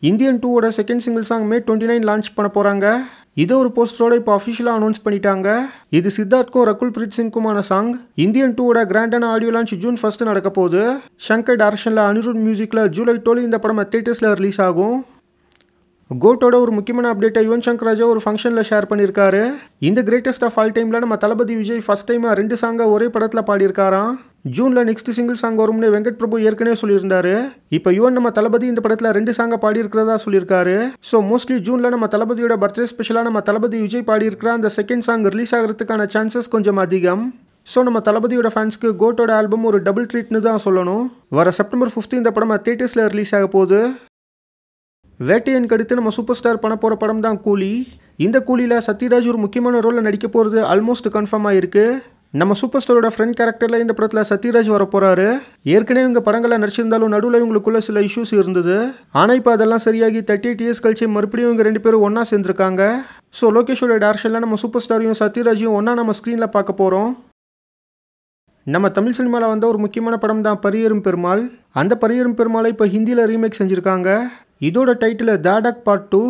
Indian 2 ஓட second single song மே 29 launch பண்ண போகிறாங்க. இதை ஒரு போஸ்டரோட இப்போ அஃபிஷியலாக அனௌன்ஸ் பண்ணிட்டாங்க. இது சித்தார்த்துக்கும் ரகுல் பிரீத் சிங்குமான சாங். இந்தியன் 2 ஓட கிராண்டான ஆடியோ லான்ச் ஜூன் 1 நடக்க போகுது. ஷங்கர் டைரக்ஷனில் அனிருத் மியூசிக்கில் ஜூலை 12 இந்த படம் தியேட்டர்ஸில் ரிலீஸ் ஆகும். கோட்டோட ஒரு முக்கியமான அப்டேட்டை யுவன் சங்கர் ராஜா ஒரு ஃபங்க்ஷனில் ஷேர் பண்ணியிருக்காரு. இந்த கிரேட்டஸ்ட் ஆஃப் ஆல் டைமில் நம்ம தளபதி விஜய் ஃபர்ஸ்ட் டைம் 2 சாங்கை ஒரே படத்தில் பாடியிருக்காராம். ஜூனில் நெக்ஸ்ட் சிங்கிள் சாங் வரும்னு வெங்கட் பிரபு ஏற்கனவே சொல்லியிருந்தாரு. இப்போ யுவன் நம்ம தளபதி இந்த படத்தில் 2 சாங்கை பாடியிருக்கிறதா சொல்லியிருக்காரு. ஸோ மோஸ்ட்லி ஜூனில் நம்ம தளபதியோட பர்த்டே ஸ்பெஷலாக நம்ம தளபதி விஜய் பாடியிருக்கிற அந்த செகண்ட் சாங் ரிலீஸ் ஆகிறதுக்கான சான்சஸ் கொஞ்சம் அதிகம். ஸோ நம்ம தளபதியோட ஃபேன்ஸ்க்கு கோட்டோட ஆல்பம் ஒரு டபுள் ட்ரீட்னு தான் சொல்லணும். வர செப்டம்பர் 5 இந்த படம் தியேட்டர்ஸில் ரிலீஸ் ஆக போகுது. வேட்டையனுக்கு அடுத்து நம்ம சூப்பர் ஸ்டார் பண்ண போகிற படம் தான் கூலி. இந்த கூலியில் சத்யராஜ் ஒரு முக்கியமான ரோலில் நடிக்க போகிறது ஆல்மோஸ்ட் கன்ஃபார்ம் ஆகிருக்கு. நம்ம சூப்பர் ஸ்டாரோட ஃப்ரெண்ட் கேரக்டரில் இந்த படத்தில் சத்யராஜ் வர போகிறாரு. ஏற்கனவே இவங்க படங்களில் நடிச்சிருந்தாலும் நடுவில் இவங்களுக்குள்ள சில இஷ்யூஸ் இருந்தது. ஆனால் இப்போ அதெல்லாம் சரியாகி 38 இயர்ஸ் கழிச்சு மறுபடியும் இவங்க 2 பேரும் ஒன்றா சேர்ந்துருக்காங்க. ஸோ லோகேஷோட டைரக்ஷனில் நம்ம சூப்பர் ஸ்டாரையும் சத்யராஜையும் ஒன்றா நம்ம ஸ்க்ரீனில் பார்க்க போகிறோம். நம்ம தமிழ் சினிமாவில் வந்த ஒரு முக்கியமான படம் தான் பரியேறும் பெருமாள். அந்த பரியேறும் பெருமாளை இப்போ ஹிந்தியில் ரீமேக் செஞ்சுருக்காங்க. இதோட டைட்டில் தாடக் பார்ட் 2.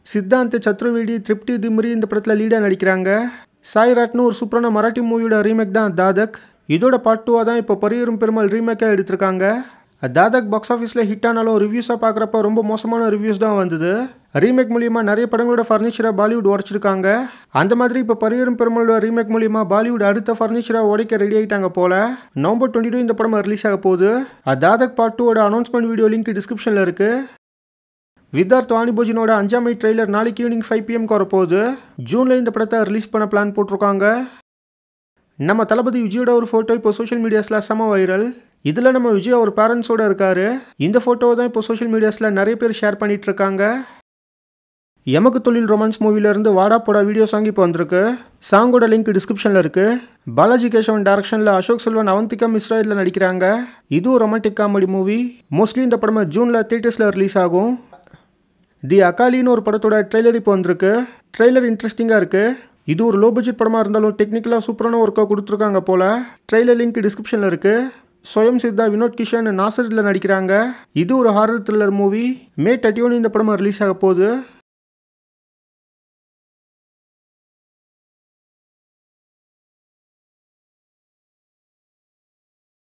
சித்தாந்த் சத்ருவேடி திருப்தி திம்ரி இந்த படத்தில் லீடாக நடிக்கிறாங்க. சாய் ராட்னு ஒரு சூப்பரான மராட்டி மூவியோட ரீமேக் தான் தாதக். இதோட பார்ட் 2 தான் இப்போ பரியேறும் பெருமாள் ரீமேக்காக எடுத்திருக்காங்க. தாதக் பாக்ஸ் ஆஃபீஸில் ஹிட் ஆனாலும் ரிவ்யூஸாக பார்க்குறப்ப ரொம்ப மோசமான ரிவ்யூஸ் தான் வந்தது. ரீமேக் மூலியமாக நிறைய படங்களோட ஃபர்னிச்சரை பாலிவுட் உடைச்சிருக்காங்க. அந்த மாதிரி இப்போ பரியேறும் பெருமாளோட ரீமேக் மூலியமாக பாலிவுட் அடுத்த ஃபர்னிச்சரை உடைக்க ரெடி ஆகிட்டாங்க போல. நவம்பர் 22 இந்த படம் ரிலீஸ் ஆக போகுது. தாதக் பார்ட் 2 ஓட அனௌன்ஸ்மெண்ட் வீடியோ லிங்க் டிஸ்கிரிப்ஷனில் இருக்குது. வித்தார்த் வாணிபோஜனோட 5ஆம் ட்ரெய்லர் நாளைக்கு ஈவினிங் 5 PM வரப்போகுது. ஜூனில் இந்த படத்தை ரிலீஸ் பண்ண பிளான் போட்டிருக்காங்க. நம்ம தளபதி விஜயோட ஒரு ஃபோட்டோ இப்போ சோஷியல் மீடியாஸில் செம வைரல். இதில் நம்ம விஜய் ஒரு பேரண்ட்ஸோடு இருக்கார். இந்த ஃபோட்டோவை தான் இப்போ சோஷியல் மீடியாஸில் நிறைய பேர் ஷேர் பண்ணிகிட்டு இருக்காங்க. எமக்கு தொழில் ரொமான்ஸ் மூவிலேருந்து வாடா போடா வீடியோ சாங் இப்போ வந்திருக்கு. சாங்கோட லிங்க் டிஸ்கிரிப்ஷனில் இருக்குது. பாலாஜி கேசவன் டைரக்ஷனில் அசோக் செல்வன் அவந்திகா மிஸ்ரா இதில் நடிக்கிறாங்க. இதுவும் ரொமான்டிக் காமெடி மூவி. மோஸ்ட்லி இந்த படம் ஜூனில் தியேட்டர்ஸில் ரிலீஸ் ஆகும். தி அகாலின்னு ஒரு படத்தோட ட்ரெய்லர் இப்போ வந்திருக்கு. ட்ரெய்லர் இன்ட்ரெஸ்டிங்காக இருக்குது. இது ஒரு லோ பட்ஜெட் படமாக இருந்தாலும் டெக்னிக்கலாக சூப்பரான ஒர்க்காக கொடுத்துருக்காங்க போல். ட்ரெய்லர் லிங்க் டிஸ்கிரிப்ஷனில் இருக்குது. ஸ்வயம் சித்தா, வினோத் கிஷன், நாசர் இதில் நடிக்கிறாங்க. இது ஒரு ஹாரர் த்ரில்லர் மூவி. மே 31 இந்த படம் ரிலீஸ் ஆக போகுது.